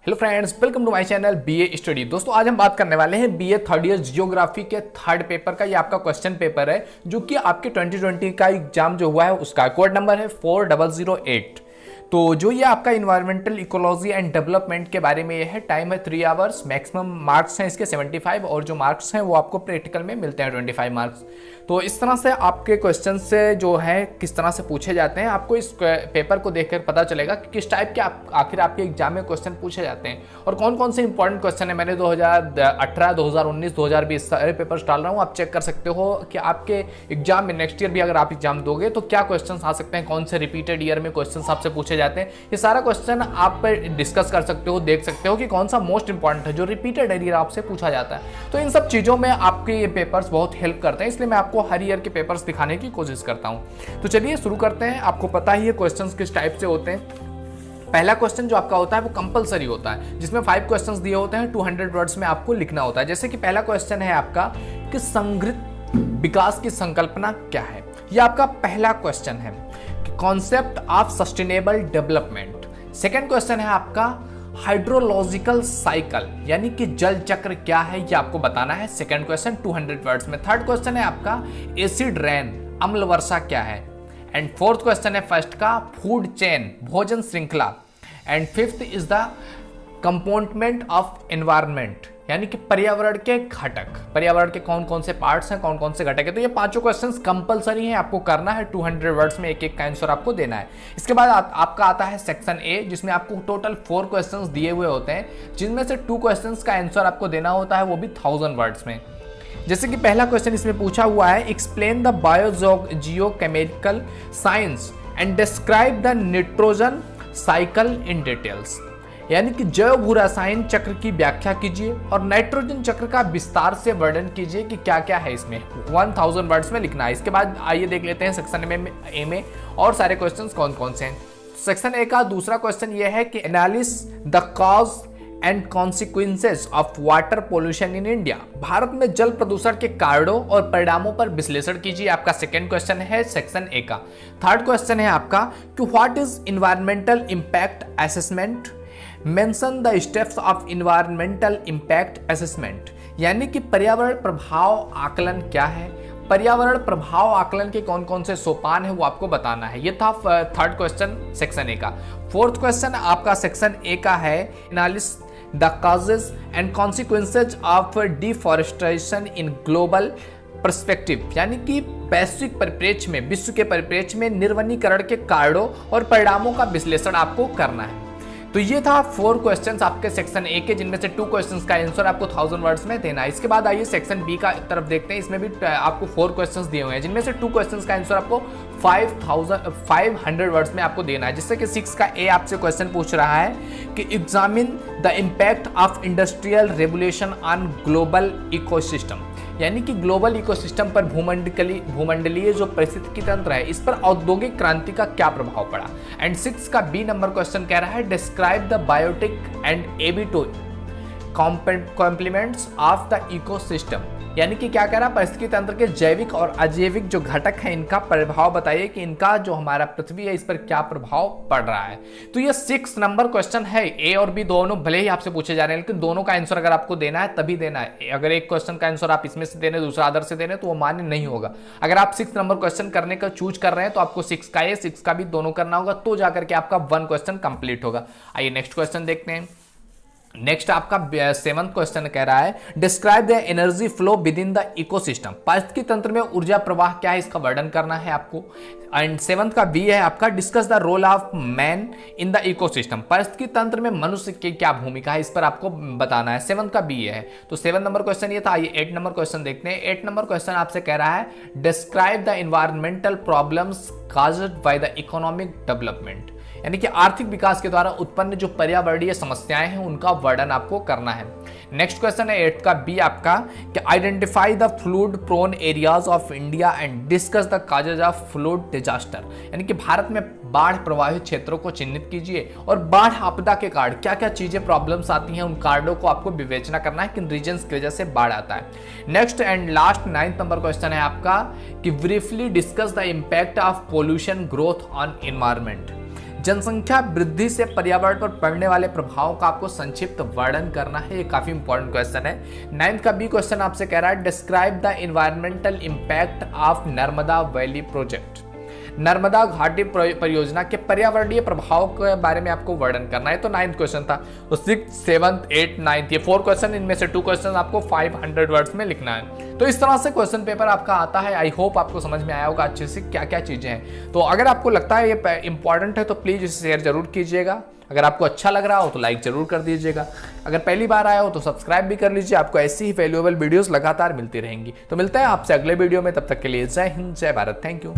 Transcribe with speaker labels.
Speaker 1: Hello friends, welcome to my channel BA study. दोस्तों आज हम बात करने वाले हैं बीए थर्ड ईयर जियोग्राफी के थर्ड पेपर का। ये आपका क्वेश्चन पेपर है जो कि आपके 2020 का एग्जाम जो हुआ है उसका कोड नंबर है 4008। तो जो ये आपका इन्वायरमेंटल इकोलॉजी एंड डेवलपमेंट के बारे में ये है। टाइम है 3 आवर्स, मैक्सिमम मार्क्स हैं इसके 75 और जो मार्क्स हैं वो आपको प्रैक्टिकल में मिलते हैं 25 मार्क्स। तो इस तरह से आपके क्वेश्चन से जो है किस तरह से पूछे जाते हैं आपको इस पेपर को देखकर पता चलेगा कि किस टाइप के आखिर आपके एग्जाम में क्वेश्चन पूछे जाते हैं और कौन कौन से इंपॉर्टेंट क्वेश्चन है। मैंने 2018, 2019, 2020 सारे पेपर्स डाल रहा हूँ, आप चेक कर सकते हो कि आपके एग्जाम में नेक्स्ट ईयर भी अगर आप एग्जाम दोगे तो क्या क्वेश्चन आ सकते हैं, कौन से रिपीटेड ईयर में क्वेश्चन आपसे पूछे जाते हैं। ये सारा क्वेश्चन आप डिस्कस कर सकते हो, देख सकते हो कि कौन सा मोस्ट इंपॉर्टेंट है जो रिपीटेड ईयर आपसे पूछा जाता है। तो इन सब चीज़ों में आपके ये पेपर्स बहुत हेल्प करते हैं, इसलिए मैं आपको हर ईयर के पेपर्स दिखाने की कोशिश करता हूं। तो चलिए शुरू करते हैं। आपको पता ही है क्वेश्चंस किस टाइप से होते हैं। पहला क्वेश्चन जो आपका होता है वो कंपलसरी होता है, जिसमें 5 क्वेश्चंस दिए होते हैं, 200 वर्ड्स में आपको लिखना होता है। जैसे कि पहला क्वेश्चन है आपका कि संगठित विकास की संकल्पना क्या है। ये आपका पहला क्वेश्चन है कि concept of sustainable development. Second question है आपका हाइड्रोलॉजिकल साइकिल, यानी कि जल चक्र क्या है ये आपको बताना है। सेकंड क्वेश्चन 200 वर्ड्स में। थर्ड क्वेश्चन है आपका एसिड रेन, अम्ल वर्षा क्या है। एंड फोर्थ क्वेश्चन है फर्स्ट का फूड चेन, भोजन श्रृंखला। And fifth is the component of environment, यानी कि पर्यावरण के घटक। पर्यावरण के कौन कौन से पार्ट्स हैं, कौन कौन से घटक है। तो ये पांचों क्वेश्चंस कंपलसरी हैं, आपको करना है। 200 वर्ड्स में एक एक का आंसर आपको देना है। इसके बाद आपका आता है सेक्शन ए, जिसमें आपको टोटल 4 क्वेश्चंस दिए हुए होते हैं, जिनमें से 2 क्वेश्चंस का आंसर आपको देना होता है, वो भी 1000 वर्ड्स में। जैसे कि पहला क्वेश्चन इसमें पूछा हुआ है, explain the biogeochemical science and describe the nitrogen cycle in details, यानी कि जैव भू रसायन चक्र की व्याख्या कीजिए और नाइट्रोजन चक्र का विस्तार से वर्णन कीजिए कि क्या क्या है इसमें। 1000 वर्ड्स में लिखना है। इसके बाद आइए देख लेते हैं सेक्शन ए में और सारे क्वेश्चंस कौन कौन से हैं। सेक्शन ए का दूसरा क्वेश्चन यह है कि analyse the cause and consequences of water pollution in India. Bharat में जल प्रदूषण के कारणों और परिणामों पर विश्लेषण कीजिए, आपका सेकेंड क्वेश्चन है सेक्शन ए का। थर्ड क्वेश्चन है आपका कि what is environmental impact assessment, mention the steps of environmental impact assessment, यानी कि पर्यावरण प्रभाव आकलन क्या है। पर्यावरण प्रभाव आकलन के कौन कौन से सोपान है वो आपको बताना है। ये था थर्ड क्वेश्चन सेक्शन ए का। फोर्थ क्वेश्चन आपका सेक्शन ए का है analyse the causes and consequences of deforestation in global perspective, यानी कि वैश्विक परिप्रेक्ष्य में, विश्व के परिप्रेक्ष्य में निर्वनीकरण के कारणों और परिणामों का विश्लेषण आपको करना है। तो ये था 4 क्वेश्चंस आपके सेक्शन ए के, जिनमें से 2 क्वेश्चंस का आंसर आपको 1000 वर्ड्स में देना है। इसके बाद आइए सेक्शन बी का तरफ देखते हैं। इसमें भी आपको 4 क्वेश्चंस दिए हुए हैं, जिनमें से 2 क्वेश्चंस का आंसर आपको 500 वर्ड्स में आपको देना है। जिससे कि 6 का ए आपसे क्वेश्चन पूछ रहा है कि examine the impact of industrial regulation on global ecosystem, यानी कि ग्लोबल इकोसिस्टम पर भूमंडलीय जो पारिस्थितिकी तंत्र है इस पर औद्योगिक क्रांति का क्या प्रभाव पड़ा। एंड 6 का बी नंबर क्वेश्चन कह रहा है describe the biotic and abiotic complements of the ecosystem, यानी कि क्या कह रहा है, पारिस्थितिकी तंत्र के जैविक और अजैविक जो घटक हैं इनका प्रभाव बताइए कि इनका जो हमारा पृथ्वी है इस पर क्या प्रभाव पड़ रहा है। तो ये 6 नंबर क्वेश्चन है। ए और बी दोनों भले ही आपसे पूछे जा रहे हैं, लेकिन दोनों का आंसर अगर आपको देना है तभी देना है। अगर एक क्वेश्चन का आंसर आप इसमें से देने, दूसरा अदर से देने, तो वो मान्य नहीं होगा। अगर आप 6 नंबर क्वेश्चन करने का चूज कर रहे हैं तो आपको 6 का ए 6 का भी दोनों करना होगा, तो जाकर के आपका 1 क्वेश्चन कंप्लीट होगा। आइए नेक्स्ट क्वेश्चन देखते हैं। नेक्स्ट आपका 7th क्वेश्चन कह रहा है describe the energy flow with in the ecosystem, पारिस्थितिकी तंत्र में ऊर्जा प्रवाह क्या है इसका वर्णन करना है आपको। एंड 7th का बी है आपका discuss the role of man in the ecosystem, पारिस्थितिकी तंत्र में मनुष्य की क्या भूमिका है इस पर आपको बताना है। 7th का बी है। तो 7 नंबर क्वेश्चन ये था। आइए 8 नंबर क्वेश्चन देखते हैं। 8 नंबर क्वेश्चन आपसे कह रहा है describe the environmental problems caused by the economic development, यानी कि आर्थिक विकास के द्वारा उत्पन्न जो पर्यावरणीय समस्याएं हैं उनका वर्णन आपको करना है। नेक्स्ट क्वेश्चन है 8 का बी आपका कि identify the flood prone areas of India and discuss the causes of flood disaster, यानी कि भारत में बाढ़ प्रभावित क्षेत्रों को चिन्हित कीजिए और बाढ़ आपदा के कारण क्या क्या चीजें प्रॉब्लम्स आती हैं उन कारणों को आपको विवेचना करना है, किन रीजन्स की वजह से बाढ़ आता है। Next and last 9th number question है आपका कि briefly discuss the impact of pollution growth on environment, जनसंख्या वृद्धि से पर्यावरण पर पड़ने वाले प्रभाव का आपको संक्षिप्त वर्णन करना है। ये काफी इंपॉर्टेंट क्वेश्चन है। 9th का बी क्वेश्चन आपसे कह रहा है describe the environmental impact of Narmada valley project. Narmada घाटी परियोजना के पर्यावरणीय प्रभाव के बारे में आपको वर्णन करना है। तो 9th क्वेश्चन था। तो 6th, 7th, 8th, 9th ये 4 क्वेश्चन, इनमें से 2 क्वेश्चन आपको 500 वर्ड्स में लिखना है। तो इस तरह से क्वेश्चन पेपर आपका आता है। आई होप आपको समझ में आया होगा अच्छे से क्या क्या चीजें हैं। तो अगर आपको लगता है ये इंपॉर्टेंट है तो प्लीज इसे शेयर जरूर कीजिएगा। अगर आपको अच्छा लग रहा हो तो लाइक जरूर कर दीजिएगा। अगर पहली बार आया हो तो सब्सक्राइब भी कर लीजिए। आपको ऐसी ही वैल्यूएबल वीडियोस लगातार मिलती रहेंगी। तो मिलते हैं आपसे अगले वीडियो में, तब तक के लिए जय हिंद, जय भारत, थैंक यू।